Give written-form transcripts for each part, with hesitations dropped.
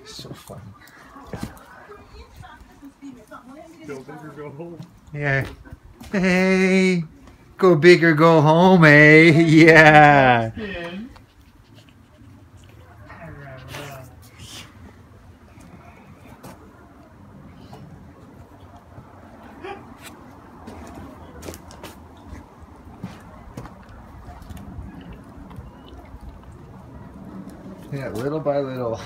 So funny. Go big or go home. Yeah. Hey, go big or go home, eh? Yeah. Yeah, little by little.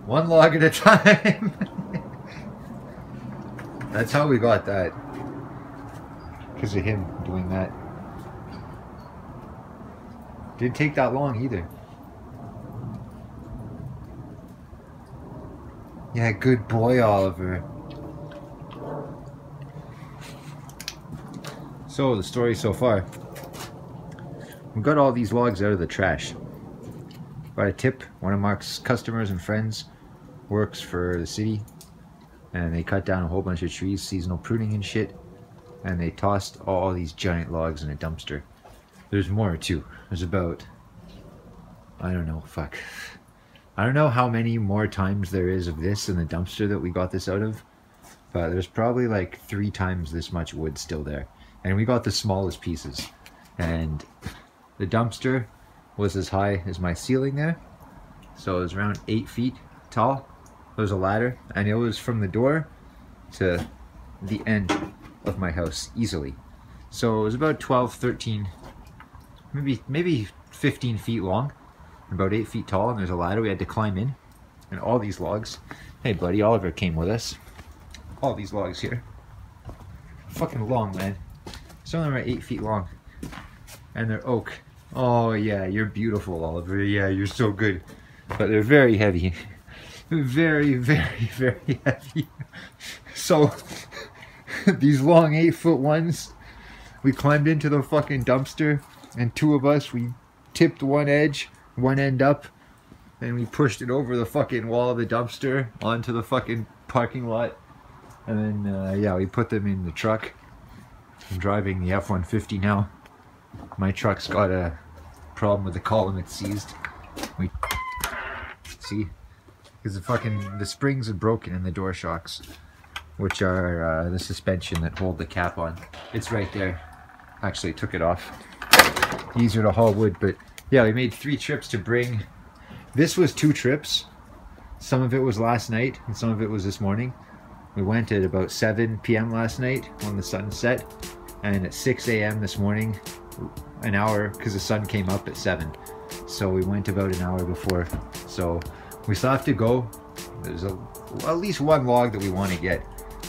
One log at a time. That's how we got that. Because of him doing that. Didn't take that long either. Yeah, good boy, Oliver. So, the story so far. We got all these logs out of the trash. Got a tip. One of Mark's customers and friends works for the city. And they cut down a whole bunch of trees, seasonal pruning and shit. And they tossed all these giant logs in a dumpster. There's more too. There's about, I don't know, fuck. I don't know how many more times there is of this in the dumpster that we got this out of. But there's probably like 3 times this much wood still there. And we got the smallest pieces. And the dumpster was as high as my ceiling there. So it was around 8 feet tall. There was a ladder. And it was from the door to the end of my house easily. So it was about 12, 13, maybe 15 feet long. About 8 feet tall. And there's a ladder we had to climb in. And all these logs. Hey buddy, Oliver came with us. All these logs here. Fucking long, man. Some of them are 8 feet long. And they're oak. Oh yeah, you're beautiful, Oliver. Yeah, you're so good. But they're very heavy. Very, very, very heavy. So, these long 8-foot ones, we climbed into the fucking dumpster, and 2 of us, we tipped one edge, one end up, and we pushed it over the fucking wall of the dumpster onto the fucking parking lot. And then, yeah, we put them in the truck. I'm driving the F-150 now. My truck's got a problem with the column it's seized. We see, because the springs are broken in the door shocks, which are the suspension that hold the cap on. It's right there. Actually, took it off. Easier to haul wood, but yeah, we made 3 trips to bring. This was 2 trips. Some of it was last night, and some of it was this morning. We went at about 7 p.m. last night when the sun set, and at 6 a.m. this morning, an hour, because the sun came up at 7. So we went about an hour before. So we still have to go. There's at least 1 log that we want to get,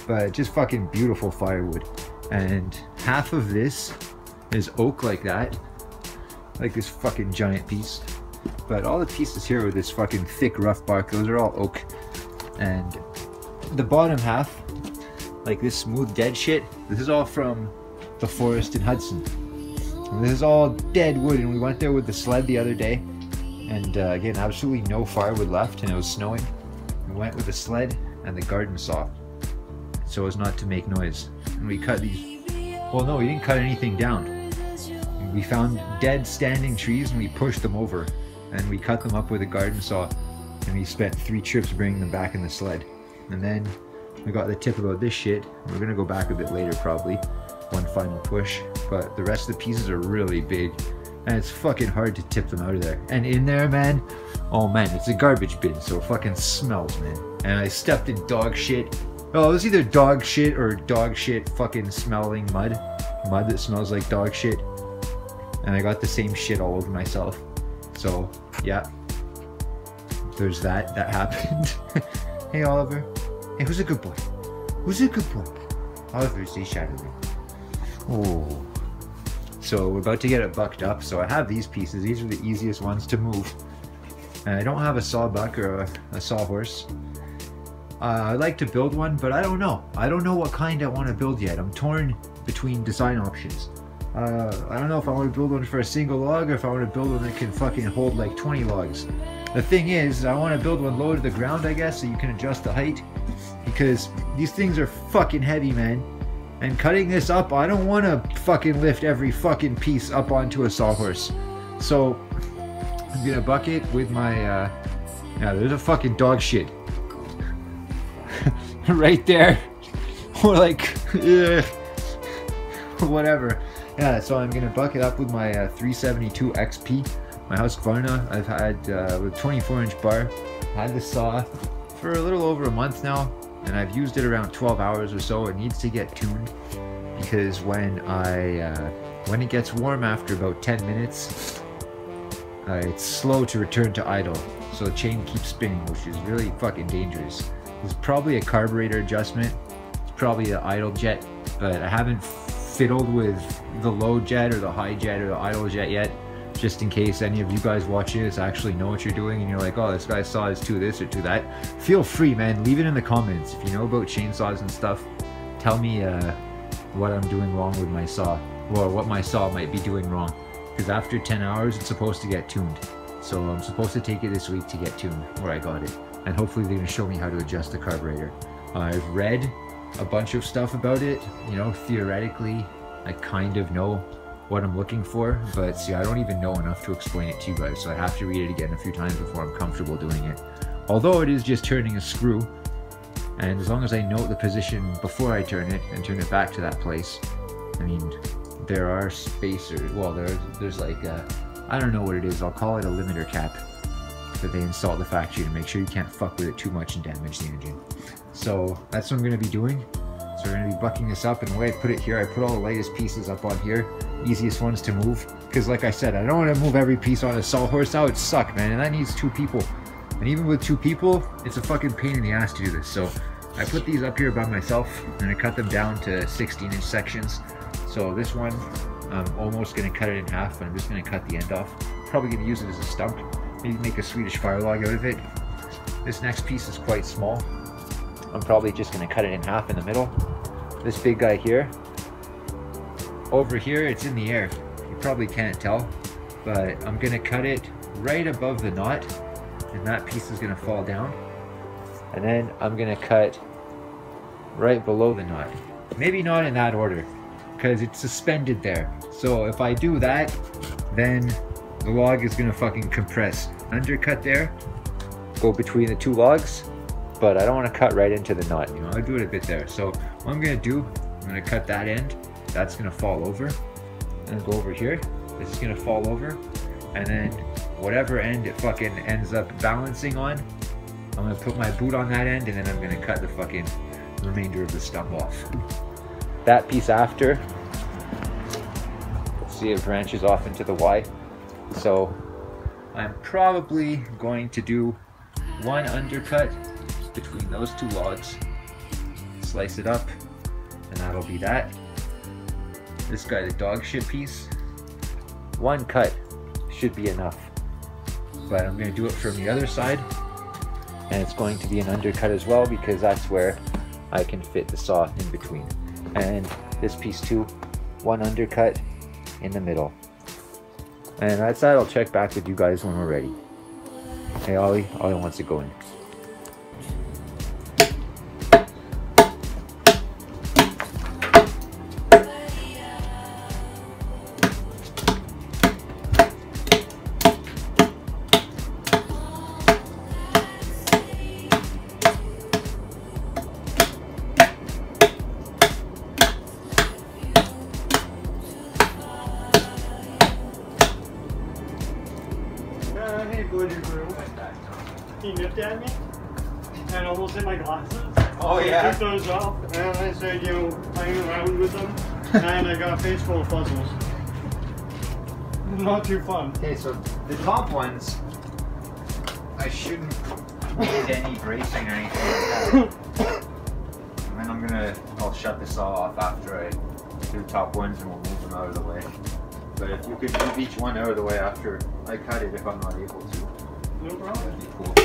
but just fucking beautiful firewood. And half of this is oak like that, like this fucking giant piece. But all the pieces here with this fucking thick rough bark, those are all oak. And the bottom half, like this smooth dead shit, this is all from the forest in Hudson. And this is all dead wood, and we went there with the sled the other day, and again, absolutely no firewood left, and it was snowing. We went with the sled and the garden saw so as not to make noise, and we cut these. Well, no, we didn't cut anything down. We found dead standing trees and we pushed them over, and we cut them up with a garden saw, and we spent 3 trips bringing them back in the sled. And then we got the tip about this shit. We're gonna go back a bit later probably, one final push, but the rest of the pieces are really big, and it's fucking hard to tip them out of there. And in there, man, oh man, it's a garbage bin, so it fucking smells, man. And I stepped in dog shit. Oh, it was either dog shit or dog shit fucking smelling mud that smells like dog shit, and I got the same shit all over myself. So yeah, there's that happened. Hey Oliver, hey, who's a good boy? Who's a good boy? Oliver's a shadow. Oh, so we're about to get it bucked up. So I have these pieces. These are the easiest ones to move, and I don't have a sawbuck or a sawhorse. I'd like to build one, but I don't know. I don't know what kind I want to build yet. I'm torn between design options. I don't know if I want to build one for a single log, or if I want to build one that can fucking hold like 20 logs. the thing is, I want to build one low to the ground, I guess, so you can adjust the height. Because these things are fucking heavy, man. And cutting this up, I don't want to fucking lift every fucking piece up onto a sawhorse. So, I'm gonna bucket with my, yeah, there's a fucking dog shit. Right there. Or like, yeah. Whatever. Yeah, so I'm gonna bucket up with my 372 XP. My Husqvarna. I've had with 24-inch bar. Had the saw for a little over a month now, and I've used it around 12 hours or so. It needs to get tuned because when it gets warm after about 10 minutes, it's slow to return to idle. So the chain keeps spinning, which is really fucking dangerous. It's probably a carburetor adjustment. It's probably an idle jet, but I haven't fiddled with the low jet or the high jet or the idle jet yet, just in case any of you guys watching this actually know what you're doing and you're like, oh, this guy saw is to this or to that. Feel free, man, leave it in the comments. If you know about chainsaws and stuff, tell me what I'm doing wrong with my saw, or what my saw might be doing wrong, because after 10 hours it's supposed to get tuned. So I'm supposed to take it this week to get tuned where I got it, and hopefully they're going to show me how to adjust the carburetor. I've read a bunch of stuff about it, you know, theoretically I kind of know what I'm looking for, but see, I don't even know enough to explain it to you guys, so I have to read it again a few times before I'm comfortable doing it. Although it is just turning a screw, and as long as I know the position before I turn it and turn it back to that place, I mean, there are spacers, well, there's like a, I don't know what it is, I'll call it a limiter cap that they install at the factory to make sure you can't fuck with it too much and damage the engine. So that's what I'm going to be doing. So we're going to be bucking this up, and the way I put it here, I put all the lightest pieces up on here, easiest ones to move, because like I said, I don't want to move every piece on a sawhorse. That would suck, man, and that needs 2 people. And even with 2 people, it's a fucking pain in the ass to do this. So I put these up here by myself, and I cut them down to 16-inch sections. So this one, I'm almost going to cut it in half, but I'm just going to cut the end off. Probably going to use it as a stump, maybe make a Swedish fire log out of it. This next piece is quite small. I'm probably just going to cut it in half in the middle. This big guy here, over here, it's in the air. You probably can't tell, but I'm going to cut it right above the knot, and that piece is going to fall down. And then I'm going to cut right below the knot. Maybe not in that order, because it's suspended there. So if I do that, then the log is going to fucking compress. Undercut there, go between the 2 logs, but I don't want to cut right into the knot, you know, I'll do it a bit there. So what I'm going to do, I'm going to cut that end, that's going to fall over, and go over here, this is going to fall over, and then whatever end it fucking ends up balancing on, I'm going to put my boot on that end, and then I'm going to cut the fucking remainder of the stump off. That piece after, see, it branches off into the Y, so I'm probably going to do 1 undercut between those 2 logs, slice it up, and that'll be that. This guy, the dog shit piece, 1 cut should be enough, but I'm going to do it from the other side, and it's going to be an undercut as well, because that's where I can fit the saw in between. And this piece too, 1 undercut in the middle. And that's that. I'll check back with you guys when we're ready. Hey Ollie wants to go in. Hey, Bloody Brew. He nipped at me and almost hit my glasses. Oh, so yeah? I took those off, and I started, you know, playing around with them, and I got a face full of puzzles. Not too fun. Okay, so the top ones, I shouldn't need any bracing or anything like that. And then I'll shut the saw off after I do top ones, and we'll move them out of the way. But if you could move each one out of the way after I cut it, if I'm not able to, No problem. that'd be cool.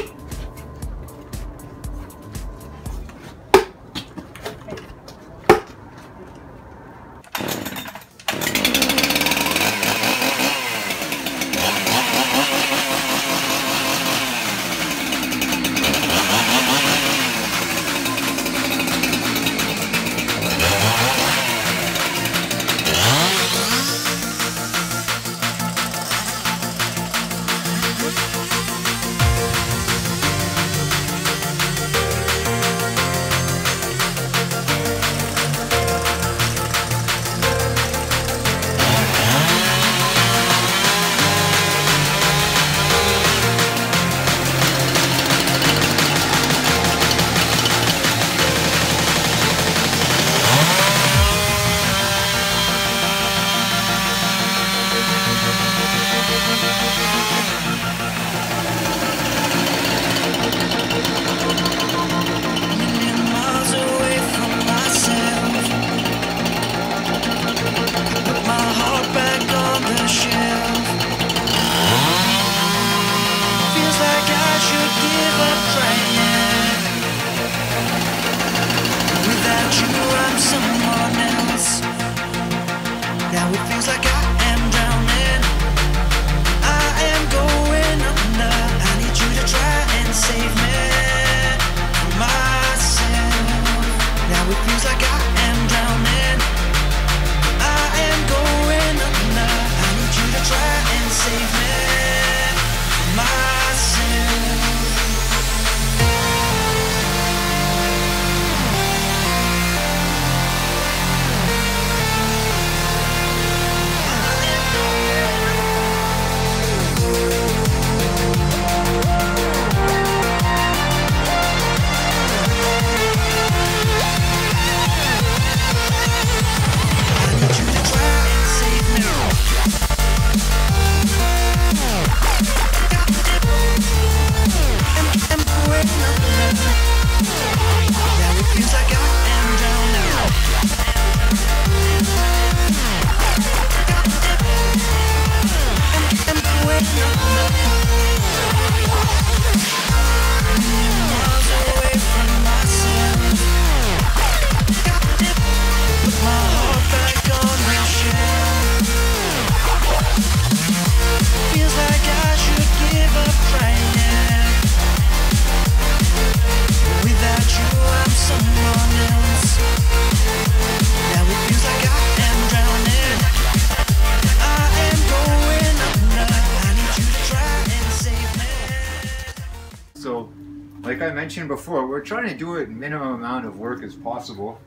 like I mentioned before, we're trying to do it minimum amount of work as possible.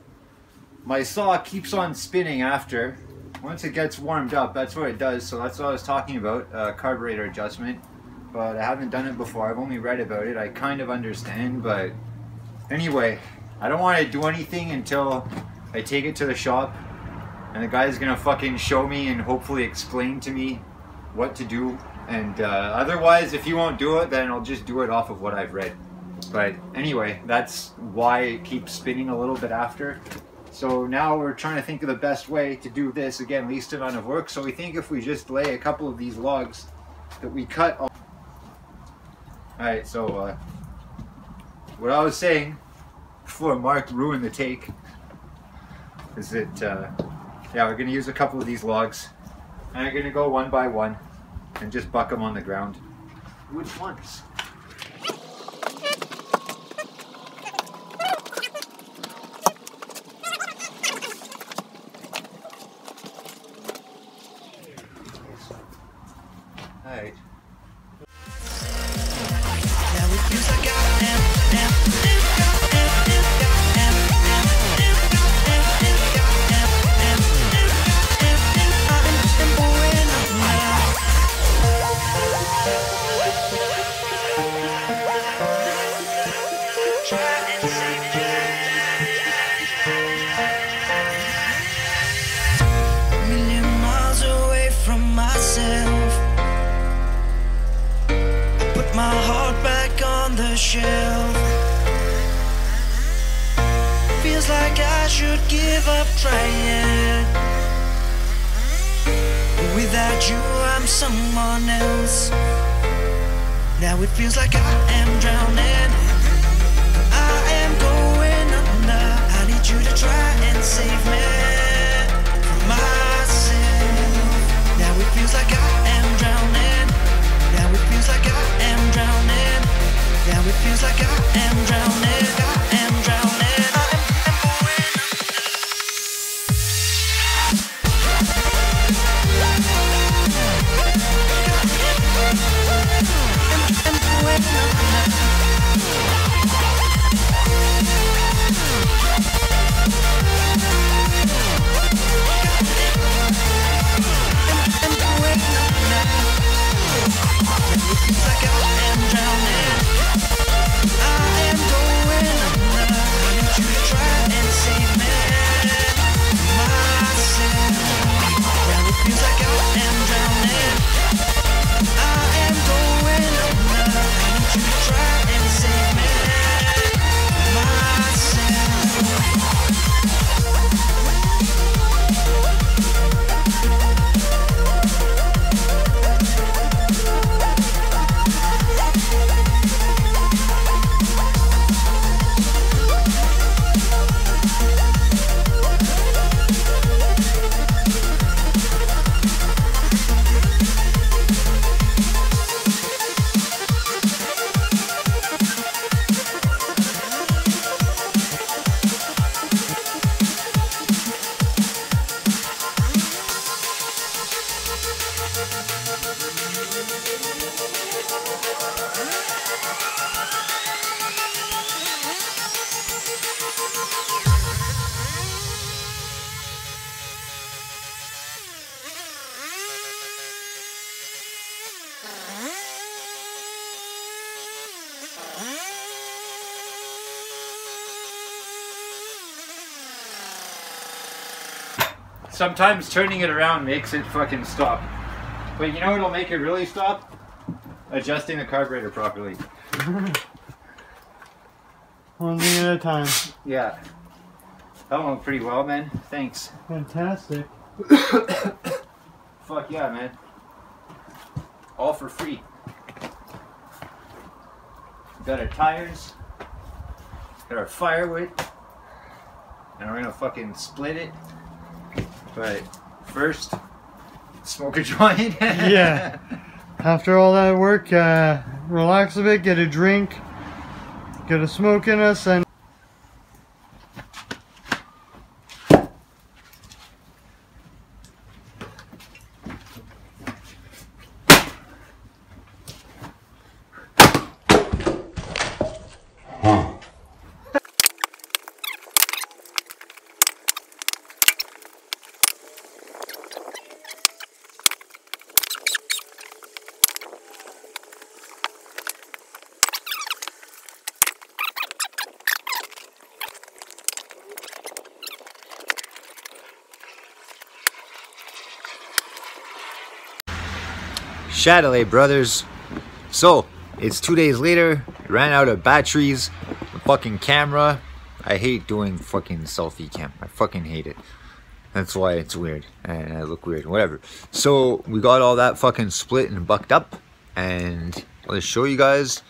My saw keeps on spinning after. Once it gets warmed up, that's what it does. So that's what I was talking about, carburetor adjustment. But I haven't done it before. I've only read about it. I kind of understand, but anyway, I don't want to do anything until I take it to the shop and the guy's gonna fucking show me and hopefully explain to me what to do. And otherwise, if he won't do it, then I'll just do it off of what I've read. But anyway, that's why it keeps spinning a little bit after. So now we're trying to think of the best way to do this. Again, least amount of work. So we think if we just lay a couple of these logs that we cut. Alright, so what I was saying before Mark ruined the take is that, yeah, we're going to use a couple of these logs and I'm going to go one by one and just buck them on the ground. Which ones? Alright. Shelf. Feels like I should give up trying. Without you, I'm someone else. Now it feels like I am drowning. I am going under. I need you to try and save me from myself. Now it feels like I am drowning. Now it feels like I am drowning. Now it feels like I am drowning, I am drowning, I am going Sometimes turning it around makes it fucking stop. But you know what'll make it really stop? Adjusting the carburetor properly. One thing at a time. Yeah. That went pretty well, man. Thanks. Fantastic. Fuck yeah, man. All for free. Got our tires. Got our firewood. And we're gonna fucking split it. But first, smoke a joint. Yeah. After all that work, relax a bit, get a drink, get a smoke in us, and Chatelet brothers. So, it's 2 days later. Ran out of batteries. The fucking camera. I hate doing fucking selfie cam. I fucking hate it. That's why it's weird. And I look weird. Whatever. So, we got all that fucking split and bucked up. And I'll just show you guys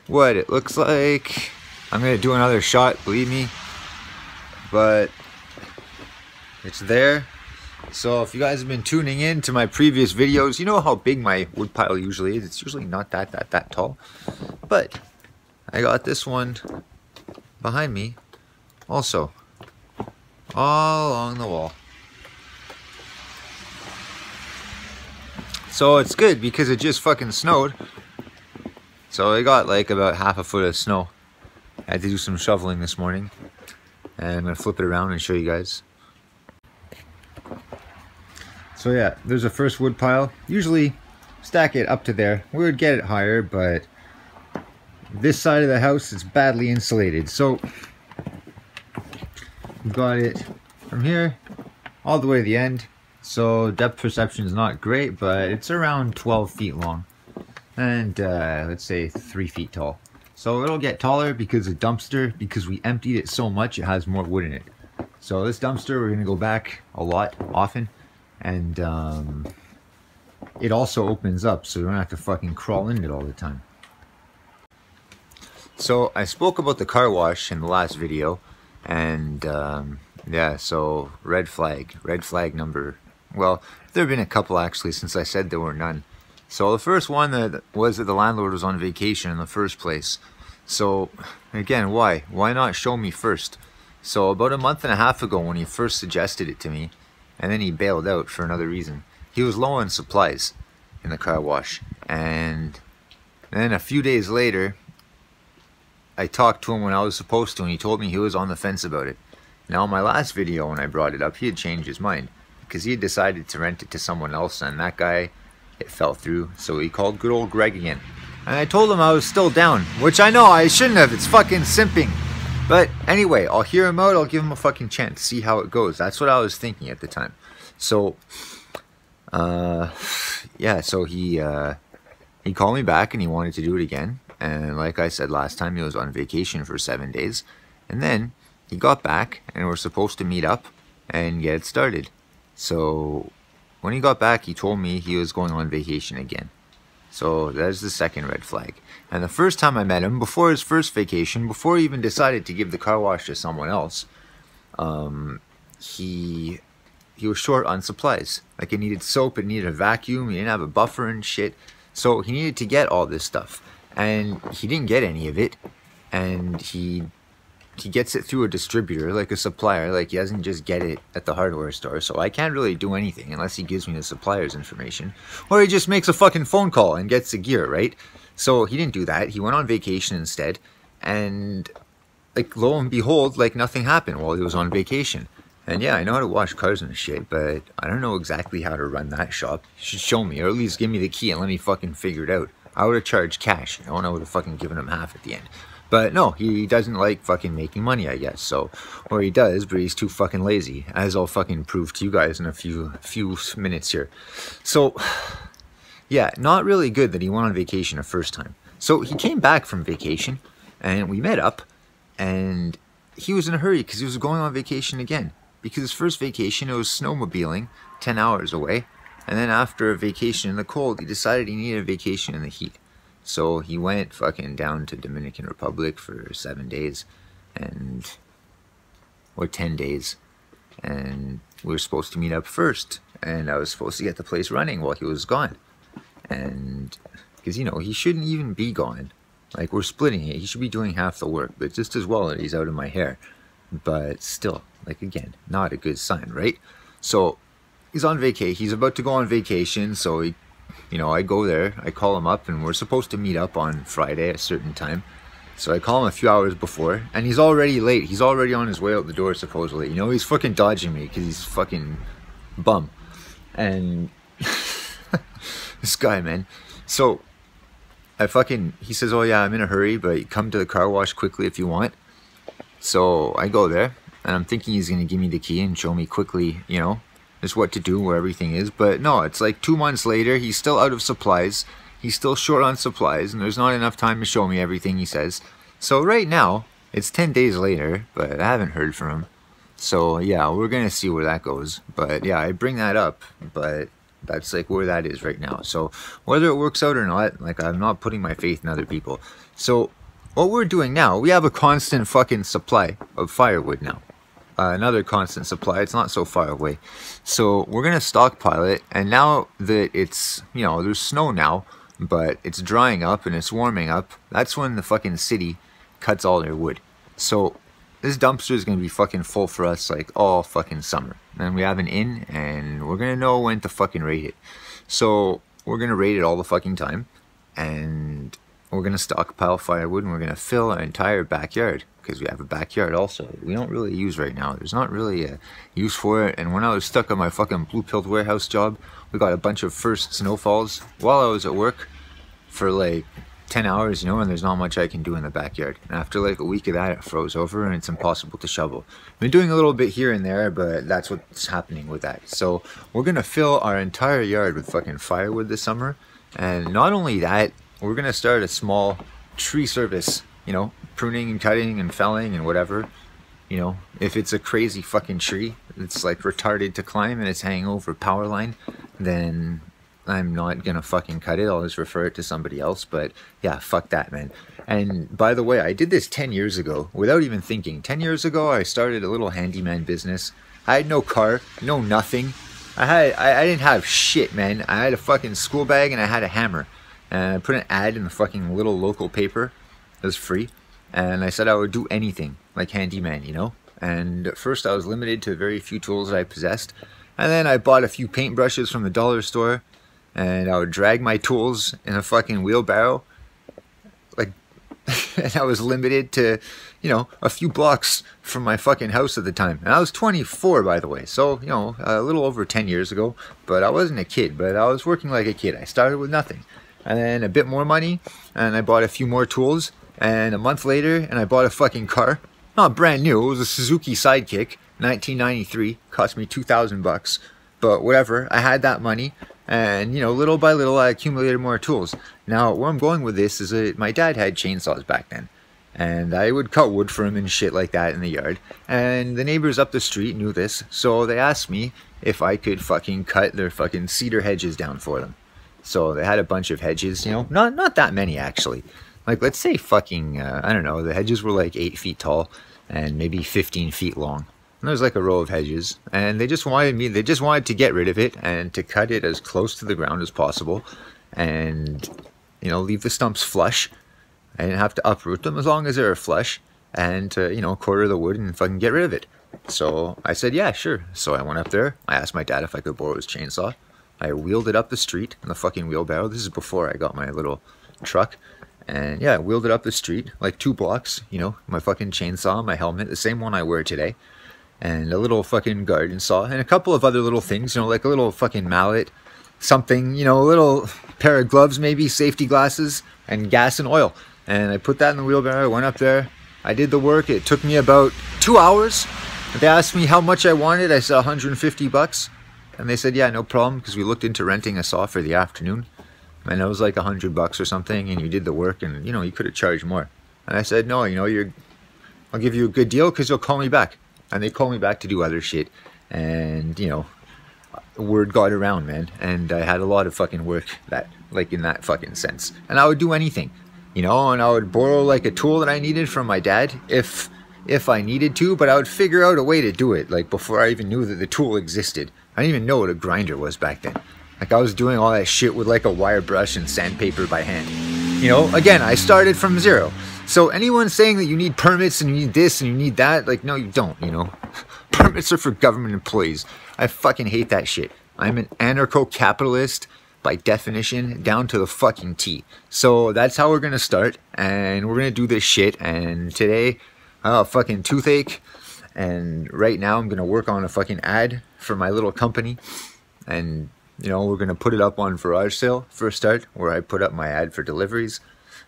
what it looks like. I'm going to do another shot, believe me. But it's there. So if you guys have been tuning in to my previous videos, you know how big my wood pile usually is. It's usually not that tall. But I got this one behind me also. All along the wall. So it's good because it just fucking snowed. So I got like about half a foot of snow. I had to do some shoveling this morning. And I'm going to flip it around and show you guys. So yeah, there's a first wood pile. Usually stack it up to there. We would get it higher, but this side of the house is badly insulated. So we got it from here all the way to the end. So depth perception is not great, but it's around 12 feet long. And let's say 3 feet tall. So it'll get taller because the dumpster, because we emptied it so much, it has more wood in it. So this dumpster, we're going to go back a lot, often. And it also opens up, so you don't have to fucking crawl in it all the time. So I spoke about the car wash in the last video. And yeah, so red flag number. Well, there have been a couple actually since I said there were none. So the first one that was that the landlord was on vacation in the first place. So again, why? Why not show me first? So about a month and a half ago when he first suggested it to me, and then he bailed out for another reason. He was low on supplies in the car wash. And then a few days later, I talked to him when I was supposed to, and he told me he was on the fence about it. Now in my last video when I brought it up, he had changed his mind. Because he had decided to rent it to someone else, and that guy, it fell through. So he called good old Greg again. And I told him I was still down, which I know I shouldn't have. It's fucking simping. But anyway, I'll hear him out. I'll give him a fucking chance. See how it goes. That's what I was thinking at the time. So, yeah. So he called me back and he wanted to do it again. And like I said last time, he was on vacation for 7 days. And then he got back and we're supposed to meet up and get it started. So when he got back, he told me he was going on vacation again. So that's the second red flag. And the first time I met him, before his first vacation, before he even decided to give the car wash to someone else, he was short on supplies. Like it needed soap, it needed a vacuum, he didn't have a buffer and shit. So he needed to get all this stuff. And he didn't get any of it. And he gets it through a distributor, like a supplier. Like he doesn't just get it at the hardware store. So I can't really do anything unless he gives me the supplier's information. Or he just makes a fucking phone call and gets the gear, right? So he didn't do that. He went on vacation instead. And like lo and behold, like nothing happened while he was on vacation. And yeah, I know how to wash cars and shit, but I don't know exactly how to run that shop. You should show me, or at least give me the key and let me fucking figure it out. I would have charged cash. I would have fucking given him half at the end. But no, he doesn't like fucking making money, I guess. So, or he does, but he's too fucking lazy, as I'll fucking prove to you guys in a few minutes here. So, yeah, not really good that he went on vacation a first time. So he came back from vacation, and we met up, and he was in a hurry because he was going on vacation again. Because his first vacation, it was snowmobiling, 10 hours away. And then after a vacation in the cold, he decided he needed a vacation in the heat. So he went fucking down to Dominican Republic for 7 days, or 10 days. And we were supposed to meet up first. And I was supposed to get the place running while he was gone. And, because, you know, he shouldn't even be gone. Like, we're splitting it. He should be doing half the work. But just as well that he's out of my hair. But still, like, again, not a good sign, right? So, he's on vacation. He's about to go on vacation. So, he, you know, I go there. I call him up. And we're supposed to meet up on Friday at a certain time. So, I call him a few hours before. And he's already late. He's already on his way out the door, supposedly. You know, he's fucking dodging me because he's fucking bum. And this guy, man. So, he says, oh yeah, I'm in a hurry, but come to the car wash quickly if you want. So I go there, and I'm thinking he's going to give me the key and show me quickly, you know, is what to do, where everything is. But no, it's like 2 months later, he's still out of supplies. He's still short on supplies, and there's not enough time to show me everything he says. So right now, it's 10 days later, but I haven't heard from him. So yeah, we're gonna see where that goes. But yeah, I bring that up, but that's like where that is right now. So whether it works out or not, like, I'm not putting my faith in other people. So what we're doing now, we have a constant fucking supply of firewood now. Another constant supply. It's not so far away. So we're gonna stockpile it, and now that it's, you know, there's snow now, but it's drying up and it's warming up, that's when the fucking city cuts all their wood. So this dumpster is gonna be fucking full for us like all fucking summer. And we have an inn, and we're gonna know when to fucking raid it. So we're gonna raid it all the fucking time, and we're gonna stockpile firewood, and we're gonna fill our entire backyard, because we have a backyard also we don't really use right now. There's not really a use for it. And when I was stuck on my fucking blue-pilled warehouse job, we got a bunch of first snowfalls while I was at work for like 10 hours, you know, and there's not much I can do in the backyard. And after like a week of that, it froze over and it's impossible to shovel. I've been doing a little bit here and there, but that's what's happening with that. So we're gonna fill our entire yard with fucking firewood this summer. And not only that, we're gonna start a small tree service, you know, pruning and cutting and felling and whatever. You know, if it's a crazy fucking tree, it's like retarded to climb and it's hanging over a power line, then I'm not gonna fucking cut it. I'll just refer it to somebody else. But yeah, fuck that, man. And by the way, I did this 10 years ago without even thinking. 10 years ago, I started a little handyman business. I had no car, no nothing. I didn't have shit, man. I had a fucking school bag and I had a hammer. And I put an ad in the fucking little local paper. It was free. And I said I would do anything like handyman, you know. And at first I was limited to very few tools that I possessed. And then I bought a few paintbrushes from the dollar store. And I would drag my tools in a fucking wheelbarrow. Like, and I was limited to, you know, a few blocks from my fucking house at the time. And I was 24, by the way. So, you know, a little over 10 years ago. But I wasn't a kid, but I was working like a kid. I started with nothing. And then a bit more money, and I bought a few more tools. And a month later, and I bought a fucking car. Not brand new, it was a Suzuki Sidekick, 1993. Cost me 2,000 bucks. But whatever, I had that money. And, you know, little by little, I accumulated more tools. Now, where I'm going with this is that my dad had chainsaws back then. And I would cut wood for him and shit like that in the yard. And the neighbors up the street knew this. So they asked me if I could fucking cut their fucking cedar hedges down for them. So they had a bunch of hedges, you know, not that many actually. Like, let's say fucking, I don't know, the hedges were like 8 feet tall and maybe 15 feet long. And there's like a row of hedges, and they just wanted to get rid of it and to cut it as close to the ground as possible and, you know, leave the stumps flush. I didn't have to uproot them as long as they were flush, and to, you know, quarter the wood and fucking get rid of it. So I said, yeah, sure. So I went up there. I asked my dad if I could borrow his chainsaw. I wheeled it up the street in the fucking wheelbarrow. This is before I got my little truck. And yeah, I wheeled it up the street, like 2 blocks, you know, my fucking chainsaw, my helmet, the same one I wear today. And a little fucking garden saw, and a couple of other little things, you know, like a little fucking mallet, something, you know, a little pair of gloves maybe, safety glasses, and gas and oil. And I put that in the wheelbarrow, I went up there, I did the work. It took me about 2 hours. They asked me how much I wanted. I said 150 bucks. And they said, yeah, no problem, because we looked into renting a saw for the afternoon. And it was like 100 bucks or something, and you did the work, and, you know, you could have charged more. And I said, no, you know, I'll give you a good deal because you'll call me back. And they called me back to do other shit. And, you know, word got around, man. And I had a lot of fucking work that, like, in that fucking sense. And I would do anything, you know, and I would borrow like a tool that I needed from my dad if I needed to, but I would figure out a way to do it, like, before I even knew that the tool existed. I didn't even know what a grinder was back then. Like, I was doing all that shit with like a wire brush and sandpaper by hand. You know, again, I started from zero. So anyone saying that you need permits and you need this and you need that, like, no, you don't, you know. Permits are for government employees. I fucking hate that shit. I'm an anarcho-capitalist by definition, down to the fucking T. So that's how we're gonna start, and we're gonna do this shit. And today, fucking toothache, and right now I'm gonna work on a fucking ad for my little company. And, you know, we're gonna put it up on garage sale for a start, where I put up my ad for deliveries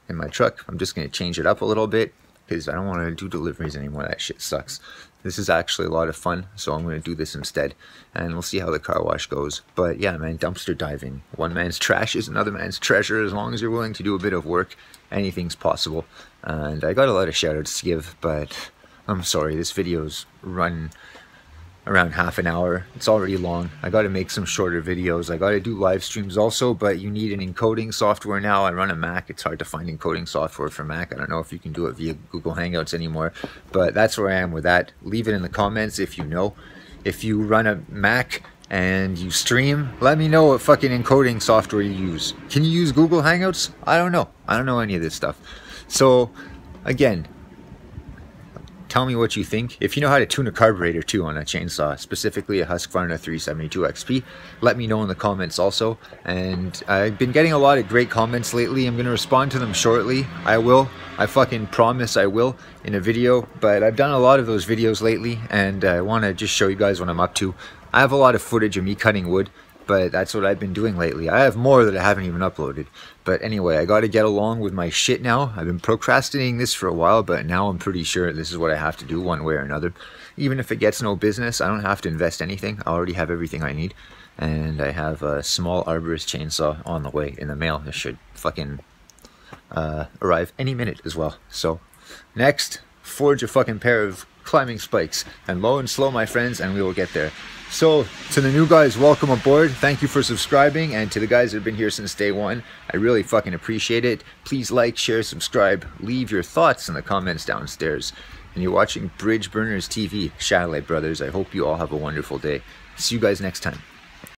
in my truck. I'm just gonna change it up a little bit because I don't want to do deliveries anymore. That shit sucks. this is actually a lot of fun, so I'm going to do this instead, and we'll see how the car wash goes. But yeah, man, dumpster diving. One man's trash is another man's treasure. As long as you're willing to do a bit of work, anything's possible. And I got a lot of shout outs to give, but I'm sorry, this video's run around half an hour. It's already long. I got to make some shorter videos. I got to do live streams also, but you need an encoding software now. I run a Mac. It's hard to find encoding software for Mac. I don't know if you can do it via Google Hangouts anymore, but that's where I am with that. Leave it in the comments if you know. If you run a Mac and you stream, let me know what fucking encoding software you use. Can you use Google Hangouts? I don't know. I don't know any of this stuff. So again, tell me what you think. If you know how to tune a carburetor too on a chainsaw, specifically a Husqvarna 372 XP, let me know in the comments also. And I've been getting a lot of great comments lately. I'm going to respond to them shortly. I will. I fucking promise I will in a video. But I've done a lot of those videos lately, and I want to just show you guys what I'm up to. I have a lot of footage of me cutting wood, but that's what I've been doing lately. I have more that I haven't even uploaded. But anyway, I got to get along with my shit now. I've been procrastinating this for a while, but now I'm pretty sure this is what I have to do one way or another. Even if it gets no business, I don't have to invest anything. I already have everything I need. And I have a small arborist chainsaw on the way in the mail. It should fucking arrive any minute as well. So next, forge a fucking pair of climbing spikes. And low and slow, my friends, and we will get there. So, to the new guys, welcome aboard. Thank you for subscribing. And to the guys that have been here since day one, I really fucking appreciate it. Please like, share, subscribe. Leave your thoughts in the comments downstairs. And you're watching Bridge Burners TV, Chalet Brothers. I hope you all have a wonderful day. See you guys next time.